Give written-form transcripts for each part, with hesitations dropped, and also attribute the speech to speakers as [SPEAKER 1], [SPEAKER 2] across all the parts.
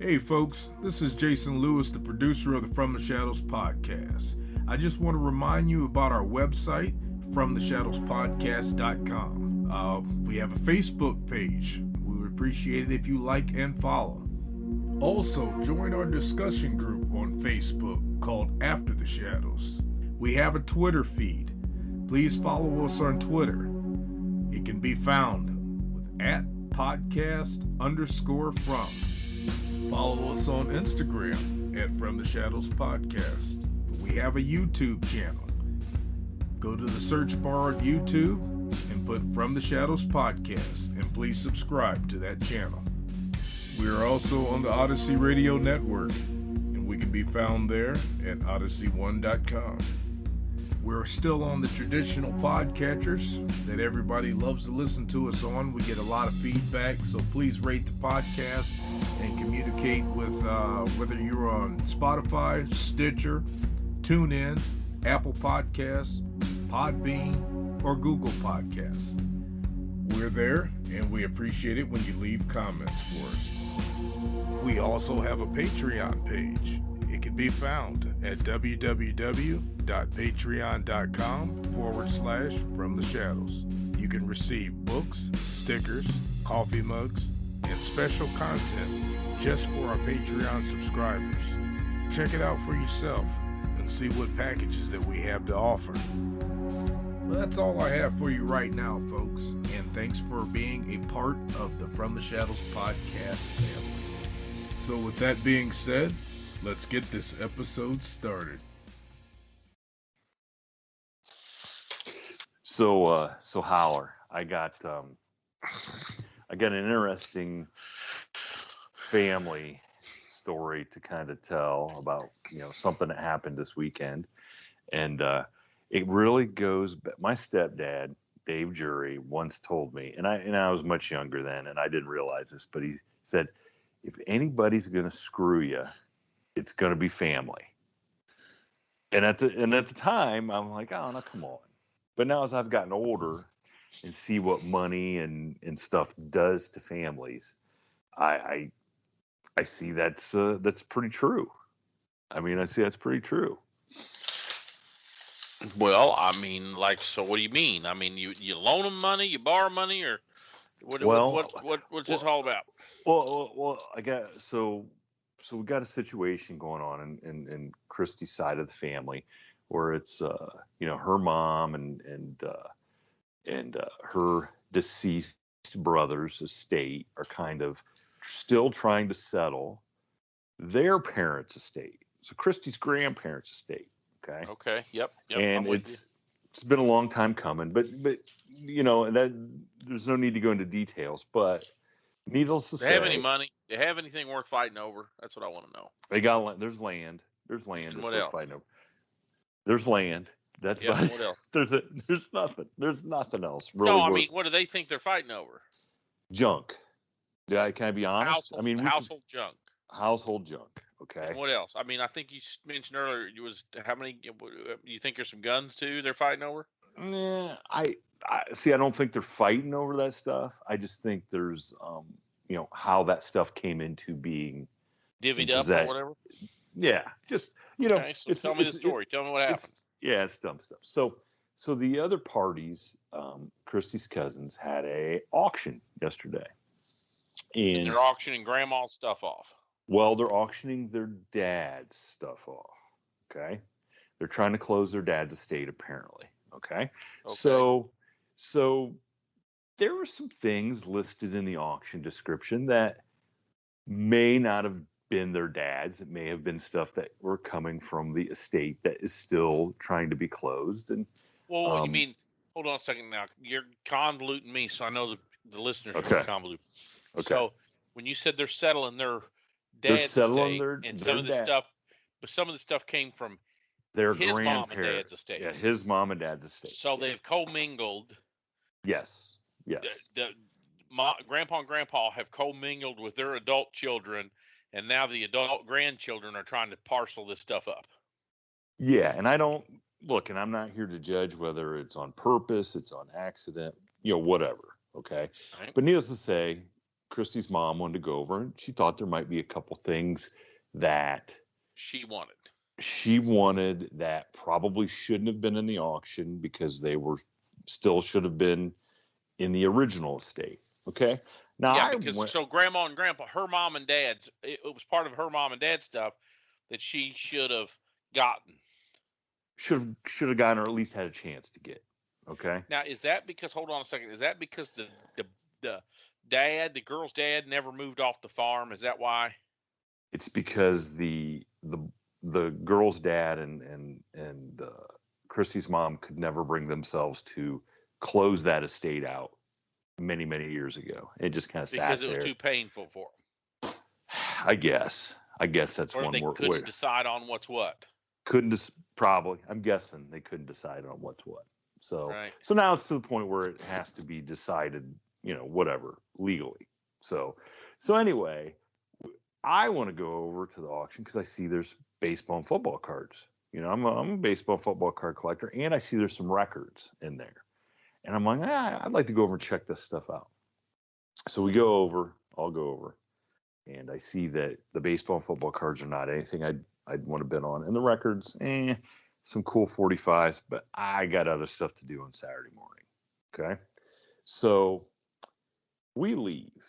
[SPEAKER 1] Hey folks, this is Jason Lewis, the producer of the From the Shadows podcast. I just want to remind you about our website, fromtheshadowspodcast.com. We have a Facebook page. We would appreciate it if you like and follow. Also, join our discussion group on Facebook called After the Shadows. We have a Twitter feed. Please follow us on Twitter. It can be found with @podcast_from. Follow us on Instagram at From the Shadows Podcast. We have a YouTube channel. Go to the search bar at YouTube and put From the Shadows Podcast, and please subscribe to that channel. We are also on the Odyssey Radio Network, and we can be found there at odyssey1.com. We're still on the traditional podcatchers that everybody loves to listen to us on. We get a lot of feedback, so please rate the podcast and communicate with whether you're on Spotify, Stitcher, TuneIn, Apple Podcasts, Podbean, or Google Podcasts. We're there, and we appreciate it when you leave comments for us. We also have a Patreon page. It can be found at www.patreon.com/FromTheShadows. You can receive books, stickers, coffee mugs, and special content just for our Patreon subscribers. Check it out for yourself and see what packages that we have to offer. Well, that's all I have for you right now, folks, and thanks for being a part of the From the Shadows podcast family. So with that being said, let's get this episode started.
[SPEAKER 2] So Howler, I got an interesting family story to kind of tell about, something that happened this weekend, and it really goes back. My stepdad, Dave Jury, once told me, and I was much younger then, and I didn't realize this, but he said, if anybody's going to screw you, it's going to be family. And at the time, I'm like, oh, no, come on. But now as I've gotten older and see what money and stuff does to families, I see that's pretty true. I mean, I see that's pretty true.
[SPEAKER 3] Well, I mean, so what do you mean? I mean, you loan them money, you borrow money, or what's this all about?
[SPEAKER 2] Well, so we got a situation going on in Christy's side of the family where it's her mom and her deceased brother's estate are kind of still trying to settle their parents' estate. So Christy's grandparents' estate.
[SPEAKER 3] Okay. Yep.
[SPEAKER 2] And it's been a long time coming, but that there's no need to go into details, but needless to say,
[SPEAKER 3] they have any money? They have anything worth fighting over? That's what I want to know.
[SPEAKER 2] They got there's land. There's land.
[SPEAKER 3] And what else?
[SPEAKER 2] Fighting over. There's land. That's about
[SPEAKER 3] what else?
[SPEAKER 2] There's nothing. There's nothing else. Really
[SPEAKER 3] no, I mean, what do they think they're fighting over?
[SPEAKER 2] Junk. Can I be honest?
[SPEAKER 3] Household junk.
[SPEAKER 2] Household junk. Okay.
[SPEAKER 3] And what else? I mean, I think you mentioned earlier how many? You think there's some guns too? They're fighting over?
[SPEAKER 2] I see. I don't think they're fighting over that stuff. I just think there's how that stuff came into being
[SPEAKER 3] divvied up or whatever.
[SPEAKER 2] Yeah, just
[SPEAKER 3] Okay, so tell me the story. Tell me what happened.
[SPEAKER 2] It's dumb stuff. So the other parties, Christy's cousins, had a auction yesterday, and
[SPEAKER 3] they're auctioning grandma's stuff off.
[SPEAKER 2] Well, they're auctioning their dad's stuff off. Okay, they're trying to close their dad's estate apparently. Okay. So there were some things listed in the auction description that may not have been their dad's. It may have been stuff that were coming from the estate that is still trying to be closed. And
[SPEAKER 3] you mean? Hold on a second now. You're convoluting me, so I know the listeners are convoluted.
[SPEAKER 2] Okay.
[SPEAKER 3] So when you said they're settling their dad's estate, and some of the stuff came from
[SPEAKER 2] their
[SPEAKER 3] his mom and dad's estate.
[SPEAKER 2] Yeah, his mom and dad's estate.
[SPEAKER 3] So they've commingled.
[SPEAKER 2] Yes.
[SPEAKER 3] Grandpa and grandpa have commingled with their adult children, and now the adult grandchildren are trying to parcel this stuff up.
[SPEAKER 2] Yeah, and I don't look, and I'm not here to judge whether it's on purpose, it's on accident, whatever. Okay.
[SPEAKER 3] Right.
[SPEAKER 2] But needless to say, Christy's mom wanted to go over, and she thought there might be a couple things that
[SPEAKER 3] she wanted that probably shouldn't have been in the auction because they were still should have been in the original estate. Okay. Now, yeah, because so grandma and grandpa, her mom and dad's, it was part of her mom and dad's stuff that she should have gotten.
[SPEAKER 2] Should have gotten, or at least had a chance to get. Okay.
[SPEAKER 3] Now, is that because? Hold on a second. Is that because the dad, the girl's dad, never moved off the farm? Is that why?
[SPEAKER 2] It's because the girl's dad and Christy's mom could never bring themselves to close that estate out many years ago. It just kind of sat there
[SPEAKER 3] because it was too painful for them.
[SPEAKER 2] I guess that's
[SPEAKER 3] or
[SPEAKER 2] one
[SPEAKER 3] they
[SPEAKER 2] word.
[SPEAKER 3] Couldn't decide on what's what.
[SPEAKER 2] Probably. I'm guessing they couldn't decide on what's what. So
[SPEAKER 3] right.
[SPEAKER 2] So now it's to the point where it has to be decided, whatever, legally. So anyway, I want to go over to the auction because I see there's baseball and football cards. I'm a baseball and football card collector, and I see there's some records in there. And I'm like, I'd like to go over and check this stuff out. So I'll go over, and I see that the baseball and football cards are not anything I'd want to bid on. And the records, some cool 45s, but I got other stuff to do on Saturday morning. Okay. So we leave,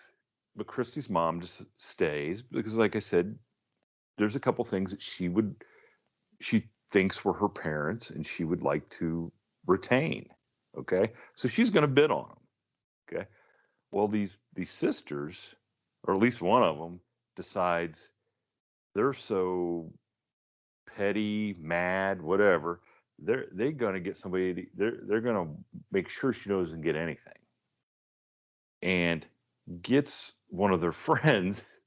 [SPEAKER 2] but Christy's mom just stays because, like I said, there's a couple things that she thinks were her parents and she would like to retain. Okay. So she's going to bid on them. Okay. Well, these sisters, or at least one of them, decides they're so petty, mad, whatever. They're going to get somebody. They're going to make sure she doesn't get anything, and gets one of their friends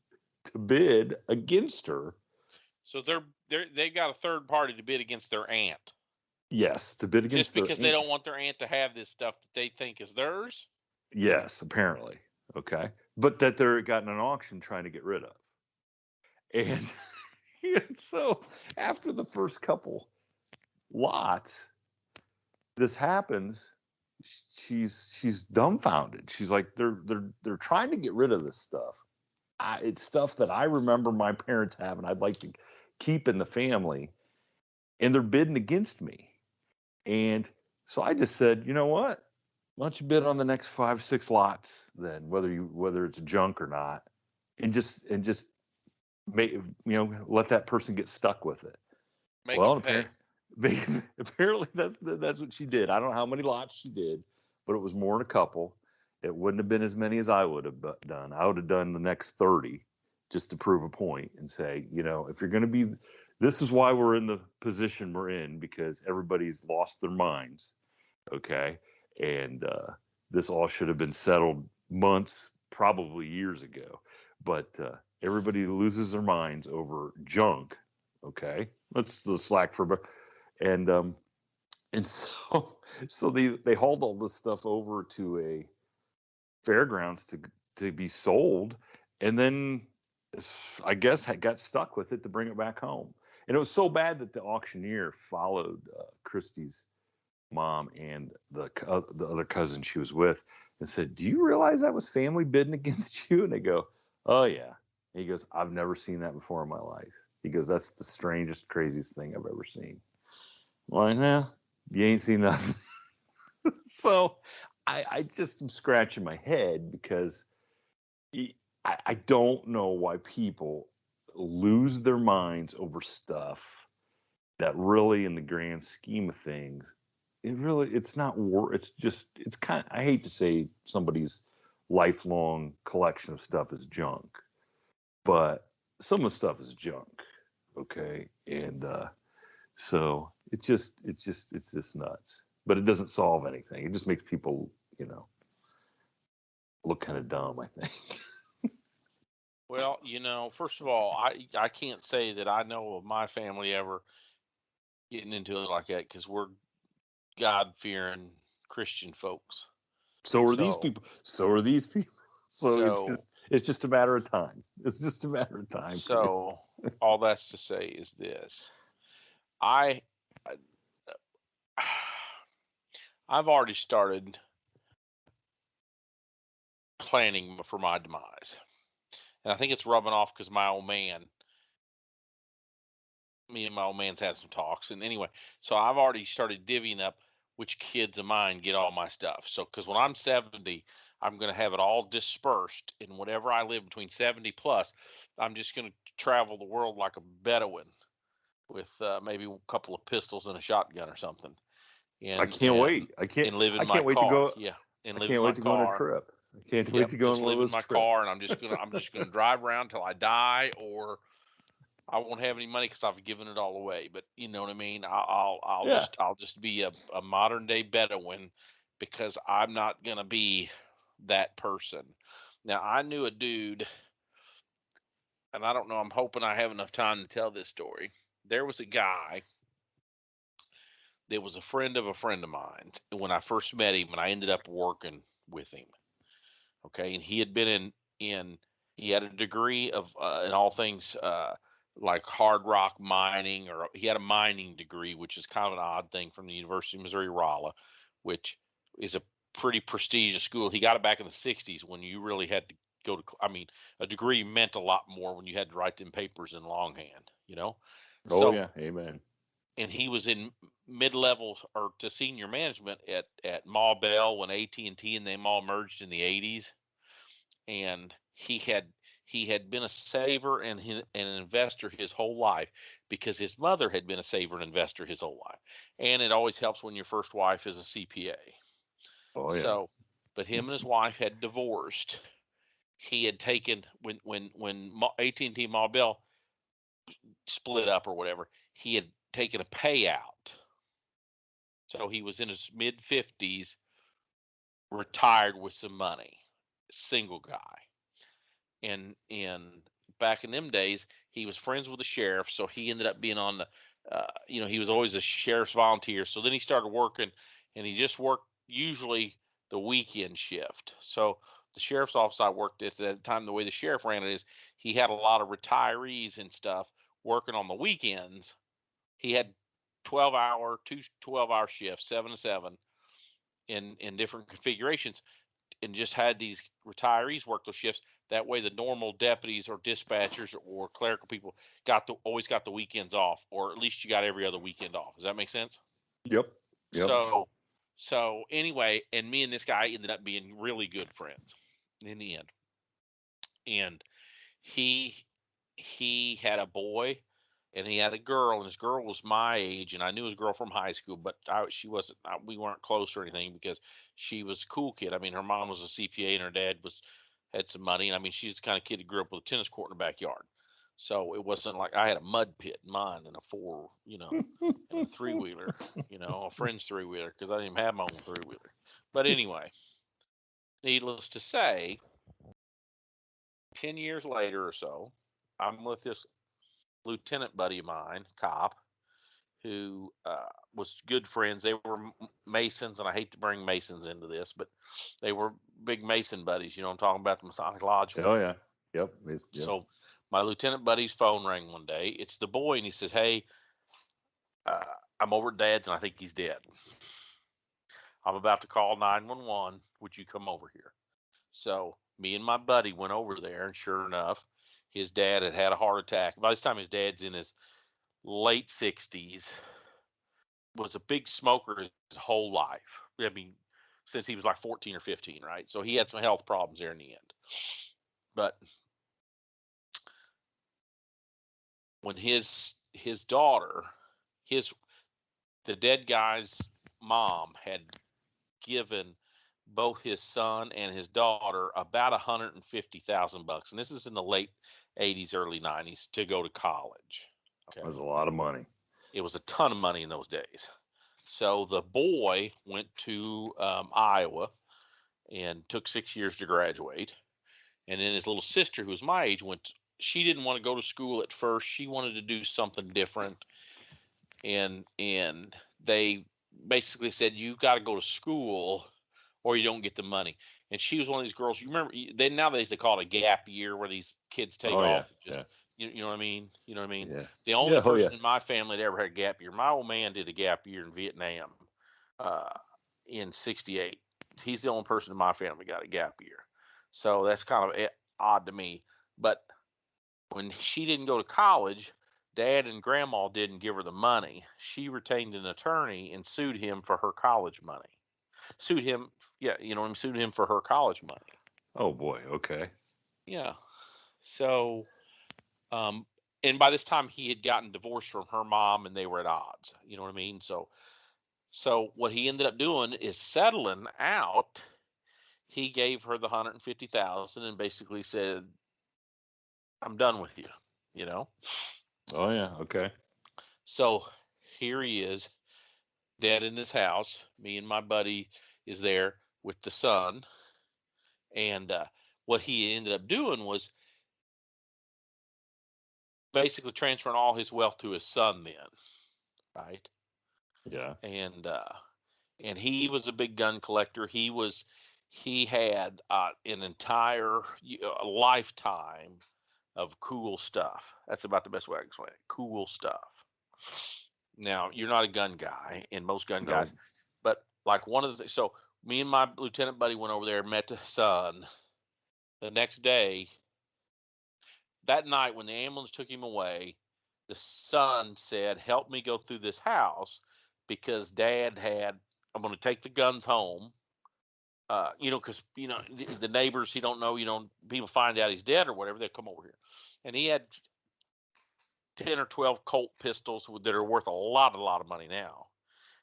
[SPEAKER 2] to bid against her.
[SPEAKER 3] So they got a third party to bid against their aunt.
[SPEAKER 2] Yes, to bid against
[SPEAKER 3] just because they don't want their aunt to have this stuff that they think is theirs.
[SPEAKER 2] Yes, apparently. Okay, but that they're gotten an auction trying to get rid of, and so after the first couple lots, this happens. She's dumbfounded. She's like, they're trying to get rid of this stuff. It's stuff that I remember my parents having. I'd like to keep in the family, and they're bidding against me. And so I just said, you know what? Why don't you bid on the next 5-6 lots then, whether it's junk or not, and just make, let that person get stuck with it. Apparently that's what she did. I don't know how many lots she did, but it was more than a couple. It wouldn't have been as many as I would have done. I would have done the next 30 just to prove a point and say, if you're going to be, this is why we're in the position we're in, because everybody's lost their minds. Okay. And this all should have been settled months, probably years ago. But everybody loses their minds over junk. Okay. Let's slack for a bit. And so they hauled all this stuff over to a fairgrounds to be sold, and then I guess I got stuck with it to bring it back home. And it was so bad that the auctioneer followed Christy's mom and the other cousin she was with and said, "Do you realize that was family bidding against you?" And they go, "Oh yeah." And he goes, "I've never seen that before in my life." He goes, "That's the strangest, craziest thing I've ever seen." I'm like, "Nah, you ain't seen nothing." So I just am scratching my head because I don't know why people lose their minds over stuff that really, in the grand scheme of things, it's not worth. It's kind of, I hate to say somebody's lifelong collection of stuff is junk, but some of the stuff is junk. Okay. And so it's just nuts, but it doesn't solve anything. It just makes people, look kind of dumb, I think.
[SPEAKER 3] Well, first of all, I can't say that I know of my family ever getting into it like that, because we're God-fearing Christian folks.
[SPEAKER 2] So are these people. So it's just a matter of time. It's just a matter of time.
[SPEAKER 3] So all that's to say is this: I've already started
[SPEAKER 4] planning for my demise. And I think it's rubbing off because me and my old man's had some talks. And anyway, so I've already started divvying up which kids of mine get all my stuff. So, because when I'm 70, I'm going to have it all dispersed. And whatever I live between 70 plus, I'm just going to travel the world like a Bedouin with maybe a couple of pistols and a shotgun or something. And
[SPEAKER 3] I can't wait. I can't
[SPEAKER 4] live in
[SPEAKER 3] I
[SPEAKER 4] my
[SPEAKER 3] can't wait
[SPEAKER 4] car.
[SPEAKER 3] to go.
[SPEAKER 4] Yeah. And
[SPEAKER 3] I
[SPEAKER 4] live
[SPEAKER 3] can't
[SPEAKER 4] in
[SPEAKER 3] wait
[SPEAKER 4] my
[SPEAKER 3] to
[SPEAKER 4] car.
[SPEAKER 3] go on a trip. I can't wait to go on one of those
[SPEAKER 4] live in my
[SPEAKER 3] trips.
[SPEAKER 4] car, and I'm just gonna drive around till I die, or I won't have any money because I've given it all away. But you know what I mean. I'll just be a modern day Bedouin because I'm not gonna be that person. Now I knew a dude, and I don't know. I'm hoping I have enough time to tell this story. There was a guy that was a friend of mine when I first met him, and I ended up working with him. Okay, and he had been he had a degree of in all things like hard rock mining, or he had a mining degree, which is kind of an odd thing, from the University of Missouri Rolla, which is a pretty prestigious school. He got it back in the 60s when you really had to go to, I mean, a degree meant a lot more when you had to write them papers in longhand, you know?
[SPEAKER 3] Oh,
[SPEAKER 4] So,
[SPEAKER 3] yeah. Amen.
[SPEAKER 4] and he was in mid-level or to senior management at Ma Bell when AT&T and them all merged in the 80s. And he had been a saver and an investor his whole life because his mother had been a saver and investor his whole life. And it always helps when your first wife is a CPA.
[SPEAKER 3] Oh, yeah.
[SPEAKER 4] So, but him and his wife had divorced. He had taken when AT&T Ma Bell split up or whatever, he had taken a payout. So he was in his mid 50s, retired with some money, single guy. And back in them days, he was friends with the sheriff, so he ended up being on the, he was always a sheriff's volunteer. So then he started working, and he just worked usually the weekend shift. So the sheriff's office I worked at the time, the way the sheriff ran it is he had a lot of retirees and stuff working on the weekends. He had 12-hour shifts, 7 to 7, in different configurations, and just had these retirees work those shifts. That way, the normal deputies or dispatchers or clerical people always got the weekends off, or at least you got every other weekend off. Does that make sense?
[SPEAKER 3] Yep.
[SPEAKER 4] So anyway, and me and this guy ended up being really good friends in the end. And he had a boy and he had a girl, and his girl was my age, and I knew his girl from high school, but she wasn't. We weren't close or anything because she was a cool kid. I mean, her mom was a CPA and her dad had some money. I mean, she's the kind of kid that grew up with a tennis court in the backyard. So it wasn't like I had a mud pit in mine and and a three-wheeler, a friend's three-wheeler, because I didn't even have my own three-wheeler. But anyway, needless to say, 10 years later or so, I'm with this lieutenant buddy of mine, cop, who was good friends. They were Masons, and I hate to bring Masons into this, but they were big Mason buddies. You know, I'm talking about the Masonic Lodge.
[SPEAKER 3] Oh, yeah. Yep.
[SPEAKER 4] So my lieutenant buddy's phone rang one day. It's the boy, and he says, "Hey, I'm over at Dad's, and I think he's dead. I'm about to call 911. Would you come over here?" So me and my buddy went over there, and sure enough, his dad had a heart attack. By this time, his dad's in his late 60s, was a big smoker his whole life. I mean, since he was like 14 or 15, right? So he had some health problems there in the end. But when his daughter, the dead guy's mom had given both his son and his daughter about $150,000, and this is in the late 80s, early 90s, to go to college.
[SPEAKER 3] Okay. That was a lot of money.
[SPEAKER 4] It was a ton of money in those days. So the boy went to Iowa and took 6 years to graduate. And then his little sister, who was my age, she didn't want to go to school at first. She wanted to do something different. And they basically said, "You got to go to school or you don't get the money." And she was one of these girls. You remember, nowadays they call it a gap year, where these kids take off.
[SPEAKER 3] Yeah.
[SPEAKER 4] You know what I mean? You know what I mean?
[SPEAKER 3] Yeah.
[SPEAKER 4] The only person in my family that ever had a gap year, my old man did a gap year in Vietnam in '68. He's the only person in my family got a gap year. So that's kind of odd to me. But when she didn't go to college, Dad and Grandma didn't give her the money. She retained an attorney and sued him for her college money. Sued him, yeah, sued him for her college money.
[SPEAKER 2] Oh boy, okay.
[SPEAKER 4] Yeah. So, and by this time he had gotten divorced from her mom, and they were at odds. You know what I mean? So what he ended up doing is settling out. He gave her the $150,000 and basically said, "I'm done with you." You know.
[SPEAKER 2] Oh yeah, okay.
[SPEAKER 4] So here he is, dead in his house. Me and my buddy is there with the son, and what he ended up doing was basically transferring all his wealth to his son. Then, right?
[SPEAKER 2] Yeah.
[SPEAKER 4] And he was a big gun collector. He had an entire a lifetime of cool stuff. That's about the best way I can explain it. Cool stuff. Now, you're not a gun guy, and most gun guys, but like one of the things, so me and my lieutenant buddy went over there, met the son. The next day, that night when the ambulance took him away, the son said, "Help me go through this house because Dad had, I'm going to take the guns home." Because the neighbors, he don't know, people find out he's dead or whatever, they come over here, and he had 10 or 12 Colt pistols that are worth a lot of money now.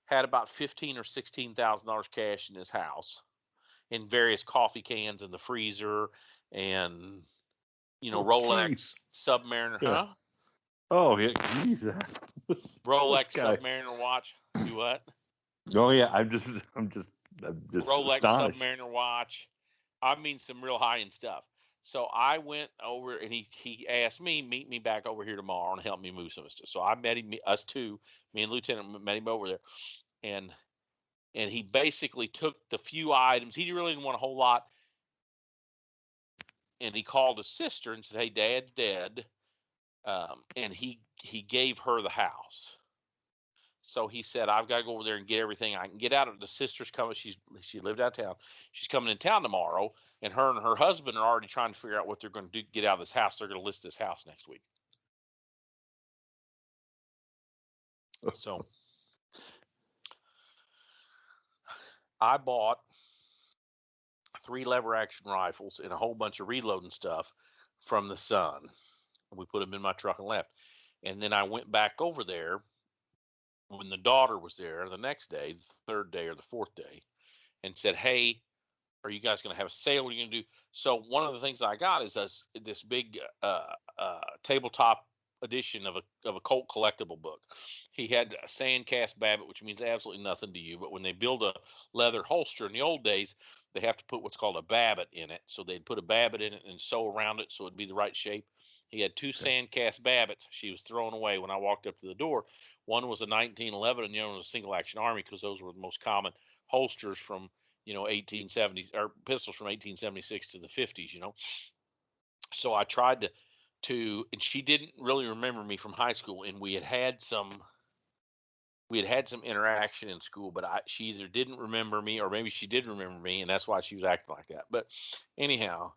[SPEAKER 4] Had about $15,000 or $16,000 cash in his house, in various coffee cans in the freezer, and Rolex
[SPEAKER 2] geez.
[SPEAKER 4] Submariner,
[SPEAKER 2] yeah. Huh? Oh yeah, geez.
[SPEAKER 4] Rolex Submariner watch. Do what?
[SPEAKER 2] Oh yeah, I'm just
[SPEAKER 4] Rolex
[SPEAKER 2] astonished.
[SPEAKER 4] Submariner watch. I mean, some real high end stuff. So I went over, and he asked me, meet me back over here tomorrow and help me move some stuff. So I met him, us two, me and Lieutenant met him over there, and he basically took the few items. He really didn't want a whole lot, and he called his sister and said, "Hey, Dad's dead," and he gave her the house. So he said, "I've got to go over there and get everything I can get out of it." The sister's coming. She lived out of town. She's coming in town tomorrow, and her husband are already trying to figure out what they're going to do, get out of this house. They're going to list this house next week. So I bought 3 lever action rifles and a whole bunch of reloading stuff from the son. We put them in my truck and left. And then I went back over there when the daughter was there the next day, the 3rd day or the 4th day, and said, "Hey, are you guys going to have a sale? What are you going to do?" So one of the things I got is this big tabletop edition of a Colt collectible book. He had a sandcast Babbitt, which means absolutely nothing to you, but when they build a leather holster in the old days, they have to put what's called a Babbitt in it. So they'd put a Babbitt in it and sew around it so it'd be the right shape. He had 2 sandcast Babbitts she was throwing away when I walked up to the door. One was a 1911 and the other one was a single action army, because those were the most common holsters from 1870s, or pistols from 1876 to the 50s. So I tried to, and she didn't really remember me from high school, and we had some interaction in school, but she either didn't remember me or maybe she did remember me, and that's why she was acting like that. But anyhow,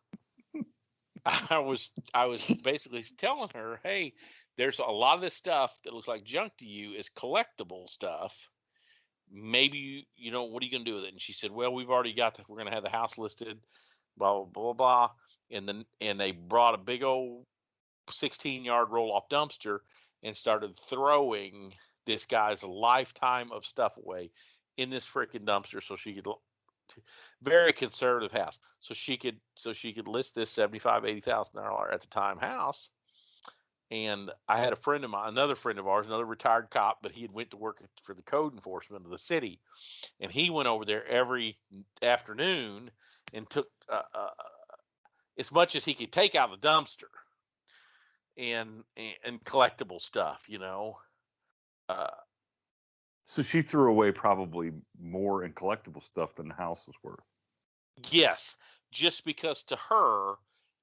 [SPEAKER 4] I was basically telling her, "Hey, there's a lot of this stuff that looks like junk to you is collectible stuff. Maybe, what are you going to do with it?" And she said, "Well, we've already we're going to have the house listed, blah, blah, blah, blah." And they brought a big old 16-yard roll-off dumpster and started throwing this guy's lifetime of stuff away in this freaking dumpster, so she could, very conservative house, so she could list this $75,000-$80,000 at the time house. And I had another friend of ours, another retired cop, but he had went to work for the code enforcement of the city, and he went over there every afternoon and took as much as he could take out of the dumpster and collectible stuff,
[SPEAKER 2] So she threw away probably more in collectible stuff than the house was worth.
[SPEAKER 4] Yes, just because to her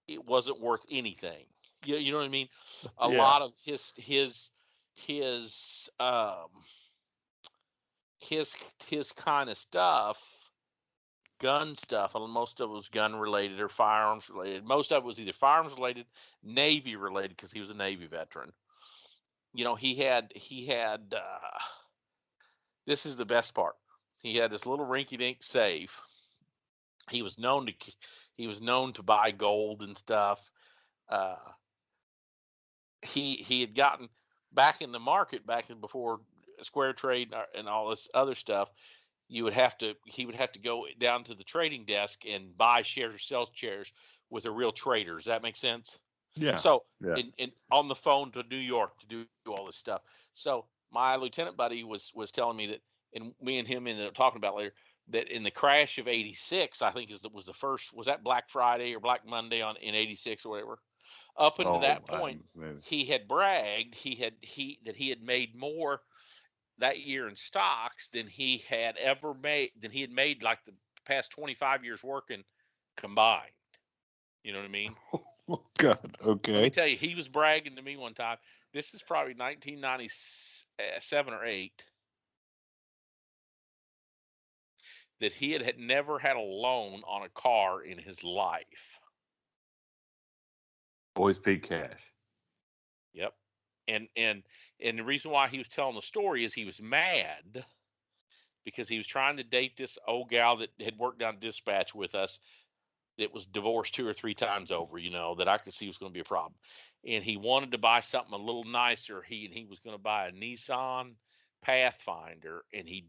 [SPEAKER 4] it wasn't worth anything. You know what I mean? A lot of his kind of stuff gun stuff, and most of it was gun related or firearms related. Most of it was either firearms related, Navy related, because he was a Navy veteran. He had this is the best part. He had this little rinky-dink safe. He was known to buy gold and stuff. He had gotten back in the market before square trade and all this other stuff. He would have to go down to the trading desk and buy shares or sell shares with a real trader. Does that make sense?
[SPEAKER 3] Yeah.
[SPEAKER 4] So
[SPEAKER 3] yeah.
[SPEAKER 4] in on the phone to New York to do all this stuff. So my lieutenant buddy was telling me that, and me and him ended up talking about later, that in the crash of '86, I think was the first, was that Black Friday or Black Monday in '86 or whatever. Up until that point, he had bragged that he had made more that year in stocks than he had made like the past 25 years working combined. You know what I mean?
[SPEAKER 3] Oh God. Okay.
[SPEAKER 4] Let me tell you, he was bragging to me one time. This is probably 1997 or 8. That he had never had a loan on a car in his life.
[SPEAKER 3] Always paid cash.
[SPEAKER 4] Yep. And the reason why he was telling the story is he was mad because he was trying to date this old gal that had worked down dispatch with us that was divorced 2 or 3 times over, that I could see was going to be a problem. And he wanted to buy something a little nicer. He was going to buy a Nissan Pathfinder, and he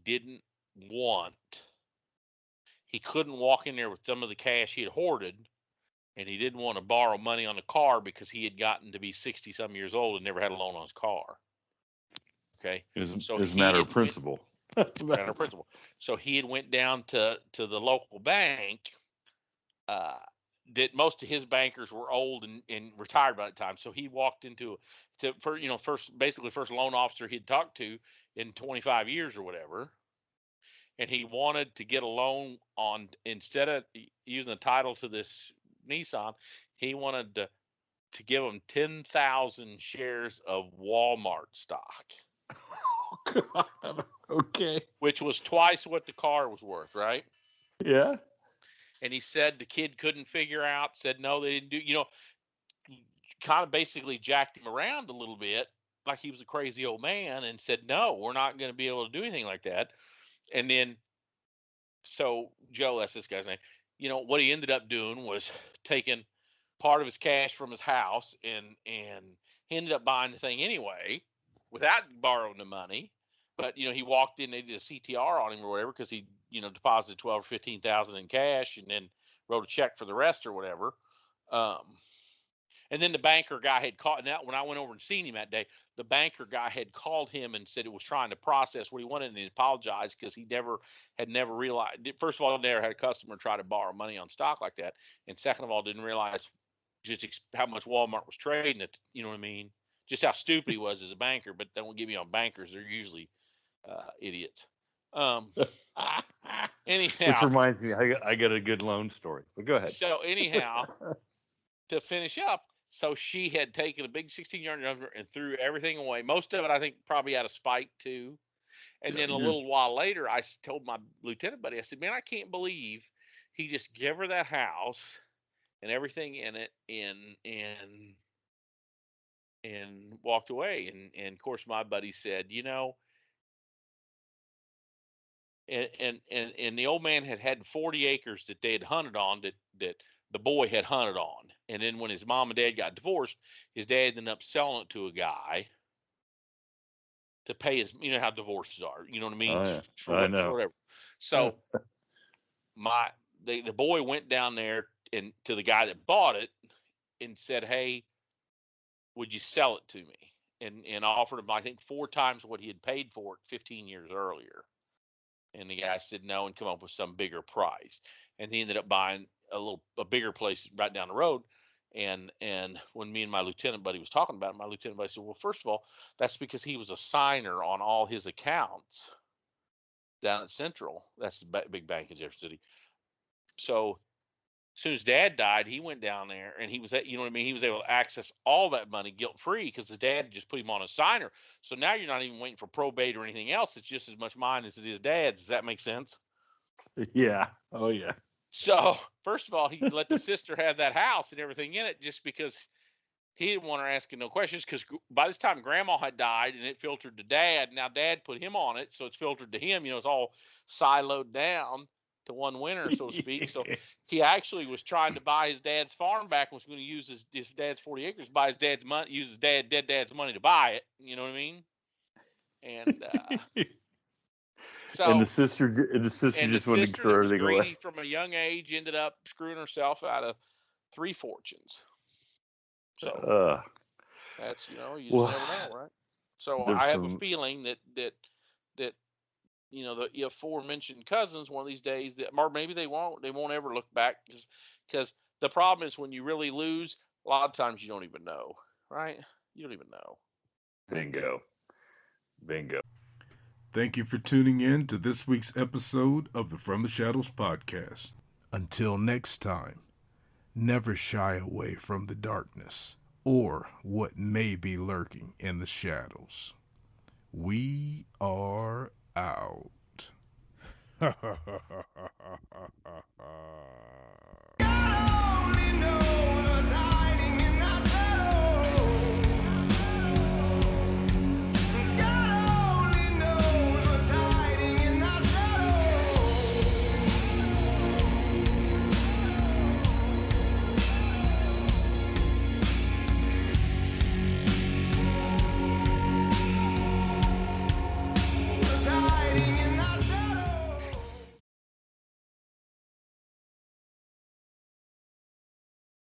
[SPEAKER 4] couldn't walk in there with some of the cash he had hoarded, and he didn't want to borrow money on the car because he had gotten to be 60-some years old and never had a loan on his car. Okay,
[SPEAKER 3] it's a matter of principle.
[SPEAKER 4] Matter of principle. So he had went down to the local bank. That most of his bankers were old and retired by that time. So he walked first loan officer he'd talked to in 25 years or whatever. And he wanted to get a loan on, instead of using the title to this Nissan, he wanted to give him 10,000 shares of Walmart stock.
[SPEAKER 3] Oh, God. Okay.
[SPEAKER 4] Which was twice what the car was worth, right?
[SPEAKER 3] Yeah.
[SPEAKER 4] And he said the kid couldn't figure out, said no, they didn't do, kind of basically jacked him around a little bit like he was a crazy old man and said, no, we're not going to be able to do anything like that. And then, so Joe, that's this guy's name, what he ended up doing was taking part of his cash from his house and he ended up buying the thing anyway without borrowing the money. But, he walked in, they did a CTR on him or whatever because he, deposited 12 or 15,000 in cash and then wrote a check for the rest or whatever. And then the banker guy had called. Now, when I went over and seen him that day, the banker guy had called him and said it was trying to process what he wanted, and he apologized because he had never realized. First of all, never had a customer try to borrow money on stock like that, and second of all, didn't realize just how much Walmart was trading it. You know what I mean? Just how stupid he was as a banker. But they won't give you on bankers; they're usually idiots. Anyhow,
[SPEAKER 3] which reminds me, I got a good loan story. But go ahead.
[SPEAKER 4] So anyhow, to finish up. So she had taken a big 16-yard number and threw everything away. Most of it, I think, probably out of spite, too. And then a little while later, I told my lieutenant buddy, I said, man, I can't believe he just gave her that house and everything in it and walked away. And of course, my buddy said, and the old man had 40 acres that they had hunted on that the boy had hunted on. And then when his mom and dad got divorced, his dad ended up selling it to a guy to pay his, how divorces are, you know what I mean?
[SPEAKER 3] Oh, yeah.
[SPEAKER 4] For whatever. So the boy went down there and to the guy that bought it and said, hey, would you sell it to me? And offered him, I think, 4 times what he had paid for it 15 years earlier. And the guy said no and come up with some bigger price. And he ended up buying a bigger place right down the road. And when me and my lieutenant buddy was talking about it, my lieutenant buddy said, well, first of all, that's because he was a signer on all his accounts down at Central. That's the big bank in Jefferson City. So as soon as Dad died, he went down there and he was, you know what I mean? He was able to access all that money guilt-free because his dad just put him on a signer. So now you're not even waiting for probate or anything else. It's just as much mine as it is Dad's. Does that make sense?
[SPEAKER 3] Yeah. Oh, yeah.
[SPEAKER 4] So first of all, he let the sister have that house and everything in it just because he didn't want her asking no questions. Because by this time, Grandma had died and it filtered to Dad. Now Dad put him on it, so it's filtered to him. It's all siloed down to one winner, so to speak. So he actually was trying to buy his dad's farm back and was going to use his dad's 40 acres, buy his dad's money, use his dead dad's money to buy it. You know what I mean? And so
[SPEAKER 2] and the sister just wanted to throw everything away.
[SPEAKER 4] From a young age, ended up screwing herself out of 3 fortunes. So that's you just never know, right? So I have a feeling that the aforementioned cousins one of these days, or maybe they won't ever look back, because the problem is when you really lose, a lot of times you don't even know, right? You don't even know.
[SPEAKER 2] Bingo.
[SPEAKER 1] Thank you for tuning in to this week's episode of the From the Shadows podcast. Until next time, never shy away from the darkness or what may be lurking in the shadows. We are out.